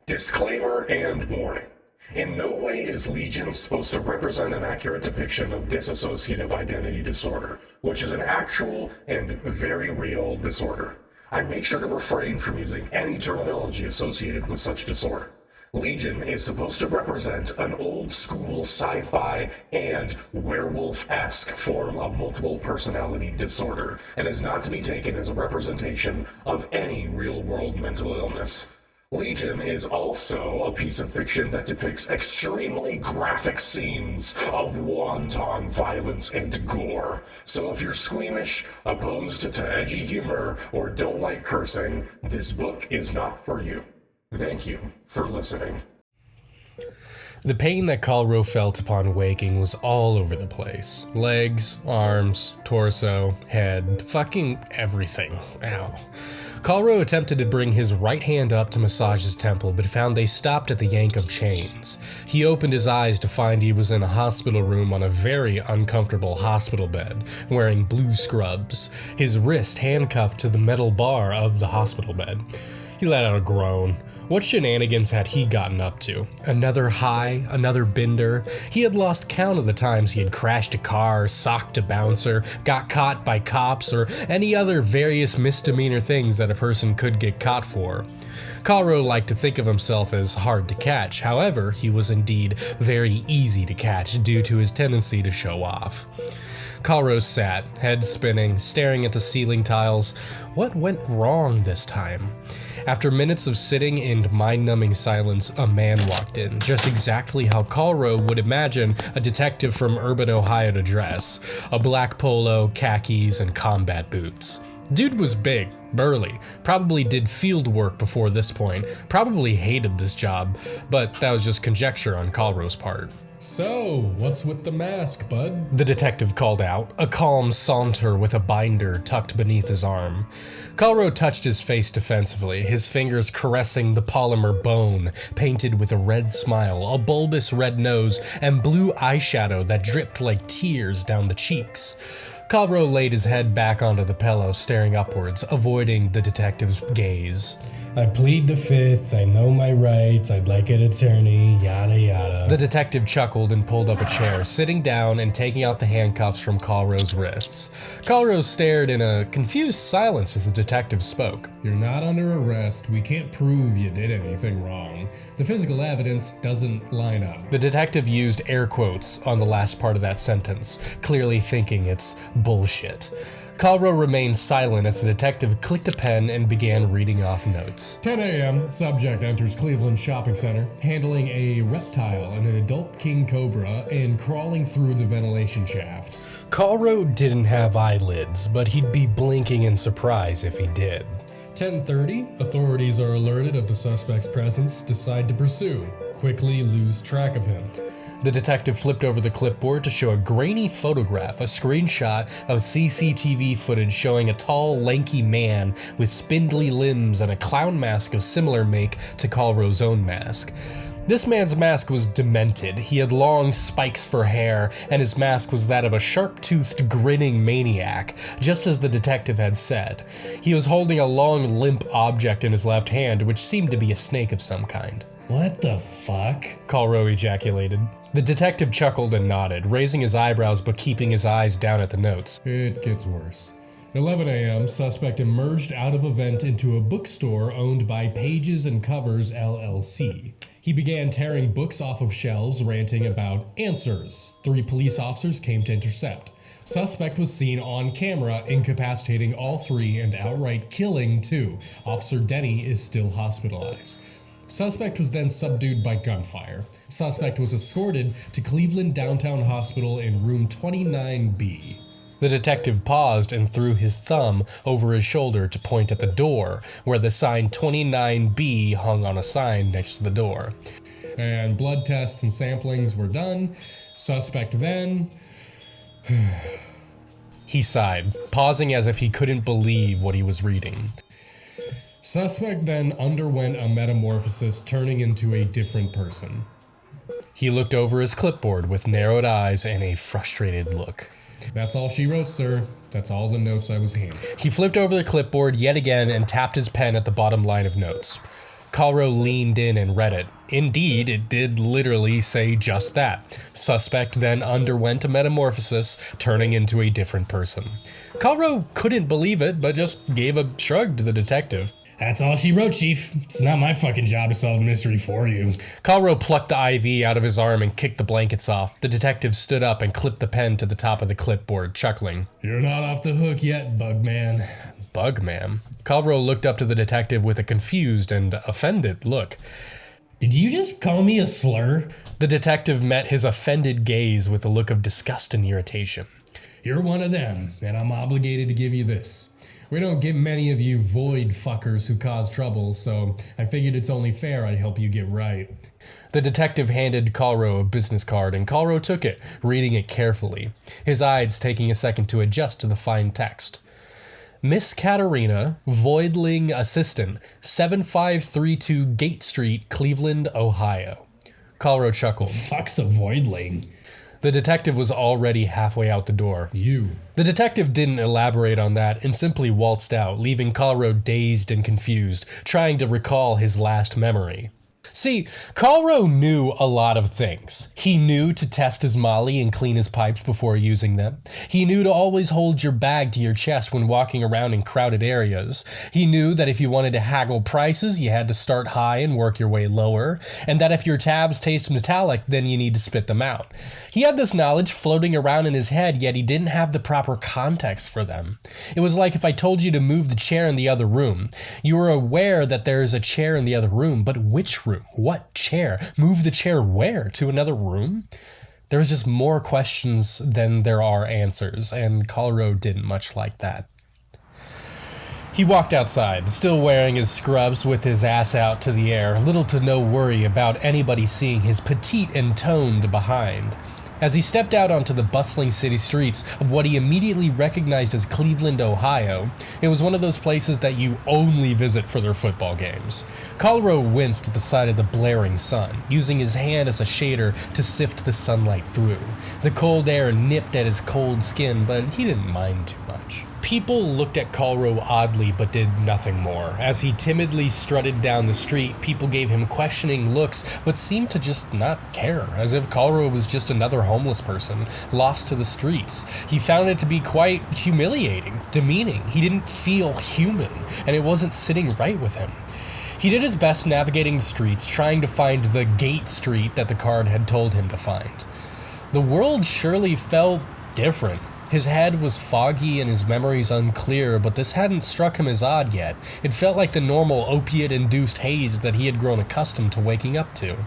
Disclaimer and warning. In no way is Legion supposed to represent an accurate depiction of dissociative identity disorder, which is an actual and very real disorder. I make sure to refrain from using any terminology associated with such disorder. Legion is supposed to represent an old-school sci-fi and werewolf-esque form of multiple personality disorder, and is not to be taken as a representation of any real-world mental illness. Legion is also a piece of fiction that depicts extremely graphic scenes of wanton violence and gore. So if you're squeamish, opposed to edgy humor, or don't like cursing, this book is not for you. Thank you for listening. The pain that Caulro felt upon waking was all over the place. Legs, arms, torso, head, fucking everything. Ow. Caulro attempted to bring his right hand up to massage his temple, but found they stopped at the yank of chains. He opened his eyes to find he was in a hospital room on a very uncomfortable hospital bed, wearing blue scrubs, his wrist handcuffed to the metal bar of the hospital bed. He let out a groan. What shenanigans had he gotten up to? Another high? Another bender? He had lost count of the times he had crashed a car, socked a bouncer, got caught by cops, or any other various misdemeanor things that a person could get caught for. Caulro liked to think of himself as hard to catch, however, he was indeed very easy to catch due to his tendency to show off. Caulro sat, head spinning, staring at the ceiling tiles. What went wrong this time? After minutes of sitting in mind-numbing silence, a man walked in, just exactly how Caulro would imagine a detective from urban Ohio to dress. A black polo, khakis, and combat boots. Dude was big, burly, probably did field work before this point, probably hated this job, but that was just conjecture on Caulro's part. So, what's with the mask, bud? The detective called out, a calm saunter with a binder tucked beneath his arm. Caulro touched his face defensively, his fingers caressing the polymer bone, painted with a red smile, a bulbous red nose, and blue eyeshadow that dripped like tears down the cheeks. Caulro laid his head back onto the pillow, staring upwards, avoiding the detective's gaze. I plead the fifth, I know my rights, I'd like an attorney, yada yada. The detective chuckled and pulled up a chair, sitting down and taking out the handcuffs from Caulro's wrists. Caulro stared in a confused silence as the detective spoke. You're not under arrest, we can't prove you did anything wrong. The physical evidence doesn't line up. The detective used air quotes on the last part of that sentence, clearly thinking it's bullshit. Caulro remained silent as the detective clicked a pen and began reading off notes. 10 a.m., subject enters Cleveland Shopping Center, handling a reptile and an adult king cobra and crawling through the ventilation shafts. Caulro didn't have eyelids, but he'd be blinking in surprise if he did. 10:30, authorities are alerted of the suspect's presence, decide to pursue, quickly lose track of him. The detective flipped over the clipboard to show a grainy photograph, a screenshot of CCTV footage showing a tall, lanky man with spindly limbs and a clown mask of similar make to Caulro's own mask. This man's mask was demented. He had long spikes for hair, and his mask was that of a sharp-toothed, grinning maniac, just as the detective had said. He was holding a long, limp object in his left hand, which seemed to be a snake of some kind. What the fuck? Caulro ejaculated. The detective chuckled and nodded, raising his eyebrows but keeping his eyes down at the notes. It gets worse. 11 a.m., suspect emerged out of a vent into a bookstore owned by Pages and Covers, LLC. He began tearing books off of shelves, ranting about answers. 3 police officers came to intercept. Suspect was seen on camera incapacitating all 3 and outright killing 2. Officer Denny is still hospitalized. Suspect was then subdued by gunfire. Suspect was escorted to Cleveland Downtown Hospital in room 29B. The detective paused and threw his thumb over his shoulder to point at the door, where the sign 29B hung on a sign next to the door. And blood tests and samplings were done. Suspect then... He sighed, pausing as if he couldn't believe what he was reading. Suspect then underwent a metamorphosis, turning into a different person. He looked over his clipboard with narrowed eyes and a frustrated look. That's all she wrote, sir. That's all the notes I was handed. He flipped over the clipboard yet again and tapped his pen at the bottom line of notes. Caulro leaned in and read it. Indeed, it did literally say just that. Suspect then underwent a metamorphosis, turning into a different person. Caulro couldn't believe it, but just gave a shrug to the detective. That's all she wrote, Chief. It's not my fucking job to solve the mystery for you. Caulro plucked the IV out of his arm and kicked the blankets off. The detective stood up and clipped the pen to the top of the clipboard, chuckling. You're not off the hook yet, Bugman. Bugman? Caulro looked up to the detective with a confused and offended look. Did you just call me a slur? The detective met his offended gaze with a look of disgust and irritation. You're one of them, and I'm obligated to give you this. We don't get many of you void fuckers who cause trouble, so I figured it's only fair I help you get right. The detective handed Caulro a business card, and Caulro took it, reading it carefully, his eyes taking a second to adjust to the fine text. Miss Katerina, Voidling Assistant, 7532 Gate Street, Cleveland, Ohio. Caulro chuckled. Fuck's a voidling. The detective was already halfway out the door. You. The detective didn't elaborate on that and simply waltzed out, leaving Caulro dazed and confused, trying to recall his last memory. See, Caulro knew a lot of things. He knew to test his molly and clean his pipes before using them. He knew to always hold your bag to your chest when walking around in crowded areas. He knew that if you wanted to haggle prices, you had to start high and work your way lower, and that if your tabs taste metallic, then you need to spit them out. He had this knowledge floating around in his head, yet he didn't have the proper context for them. It was like if I told you to move the chair in the other room. You were aware that there is a chair in the other room, but which room? What chair? Move the chair where? To another room? There was just more questions than there are answers, and Caulro didn't much like that. He walked outside, still wearing his scrubs with his ass out to the air, little to no worry about anybody seeing his petite and toned behind. As he stepped out onto the bustling city streets of what he immediately recognized as Cleveland, Ohio, it was one of those places that you only visit for their football games. Caulro winced at the sight of the blaring sun, using his hand as a shader to sift the sunlight through. The cold air nipped at his cold skin, but he didn't mind too much. People looked at Caulro oddly but did nothing more. As he timidly strutted down the street, people gave him questioning looks but seemed to just not care, as if Caulro was just another homeless person, lost to the streets. He found it to be quite humiliating, demeaning. He didn't feel human, and it wasn't sitting right with him. He did his best navigating the streets, trying to find the gate street that the card had told him to find. The world surely felt different. His head was foggy and his memories unclear, but this hadn't struck him as odd yet. It felt like the normal opiate-induced haze that he had grown accustomed to waking up to.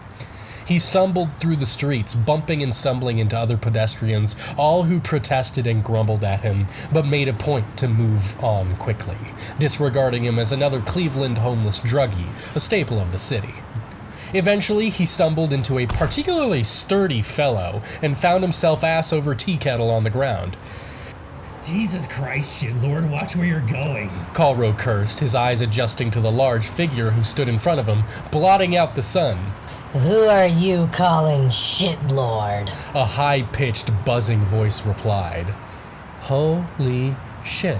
He stumbled through the streets, bumping and stumbling into other pedestrians, all who protested and grumbled at him, but made a point to move on quickly, disregarding him as another Cleveland homeless druggie, a staple of the city. Eventually, he stumbled into a particularly sturdy fellow and found himself ass over tea kettle on the ground. Jesus Christ, shitlord, watch where you're going. Caulro cursed, his eyes adjusting to the large figure who stood in front of him, blotting out the sun. Who are you calling shitlord? A high-pitched, buzzing voice replied. Holy shit.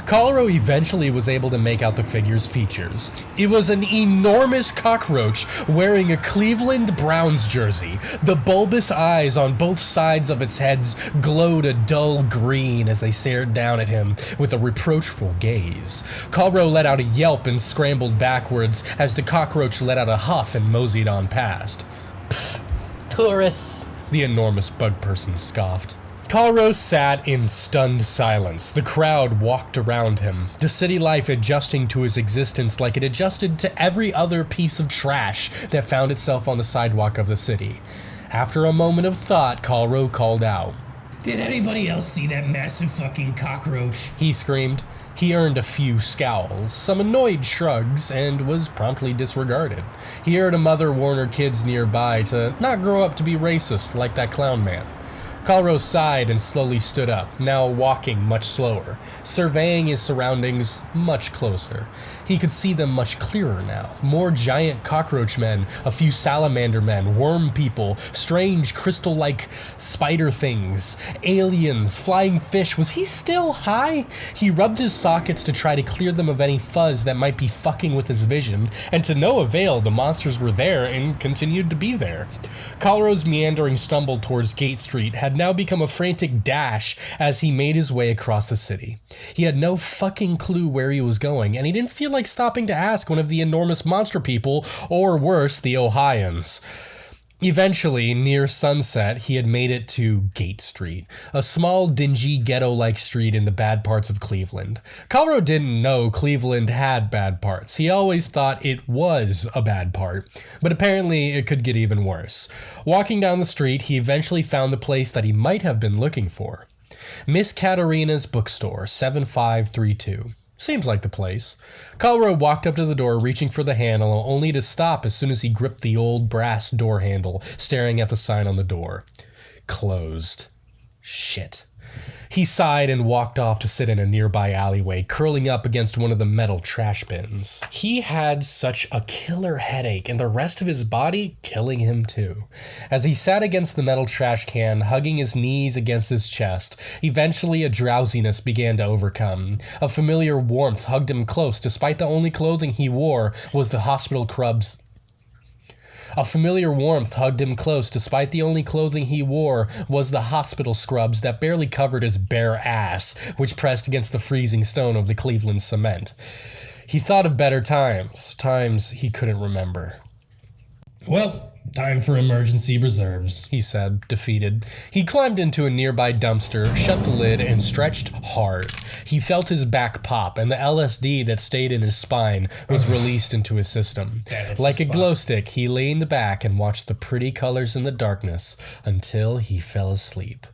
Caulro eventually was able to make out the figure's features. It was an enormous cockroach wearing a Cleveland Browns jersey. The bulbous eyes on both sides of its heads glowed a dull green as they stared down at him with a reproachful gaze. Caulro let out a yelp and scrambled backwards as the cockroach let out a huff and moseyed on past. Pfft, tourists. The enormous bug person scoffed. Caulro sat in stunned silence. The crowd walked around him, the city life adjusting to his existence like it adjusted to every other piece of trash that found itself on the sidewalk of the city. After a moment of thought, Caulro called out. Did anybody else see that massive fucking cockroach? He screamed. He earned a few scowls, some annoyed shrugs, and was promptly disregarded. He heard a mother warn her kids nearby to not grow up to be racist like that clown man. Calro sighed and slowly stood up, now walking much slower, surveying his surroundings much closer. He could see them much clearer now. More giant cockroach men, a few salamander men, worm people, strange crystal-like spider things, aliens, flying fish. Was he still high? He rubbed his sockets to try to clear them of any fuzz that might be fucking with his vision, and to no avail, the monsters were there and continued to be there. Calro's meandering stumble towards Gate Street had now become a frantic dash as he made his way across the city. He had no fucking clue where he was going, and he didn't feel like stopping to ask one of the enormous monster people, or worse, the Ohioans. Eventually, near sunset, he had made it to Gate Street, a small, dingy, ghetto-like street in the bad parts of Cleveland. Calro didn't know Cleveland had bad parts. He always thought it was a bad part, but apparently it could get even worse. Walking down the street, he eventually found the place that he might have been looking for. Miss Katerina's Bookstore, 7532. Seems like the place. Calro walked up to the door, reaching for the handle, only to stop as soon as he gripped the old brass door handle, staring at the sign on the door. Closed. Shit. He sighed and walked off to sit in a nearby alleyway, curling up against one of the metal trash bins. He had such a killer headache, and the rest of his body killing him too. As he sat against the metal trash can, hugging his knees against his chest, eventually a drowsiness began to overcome. A familiar warmth hugged him close, despite the only clothing he wore was the hospital scrubs. A familiar warmth hugged him close, despite the only clothing he wore was the hospital scrubs that barely covered his bare ass, which pressed against the freezing stone of the Cleveland cement. He thought of better times he couldn't remember. Well, time for emergency reserves, He said, defeated. He climbed into a nearby dumpster, shut the lid, and stretched hard. He felt his back pop, and the LSD that stayed in his spine was released into his system. Like a glow stick, he lay in the back and watched the pretty colors in the darkness until he fell asleep.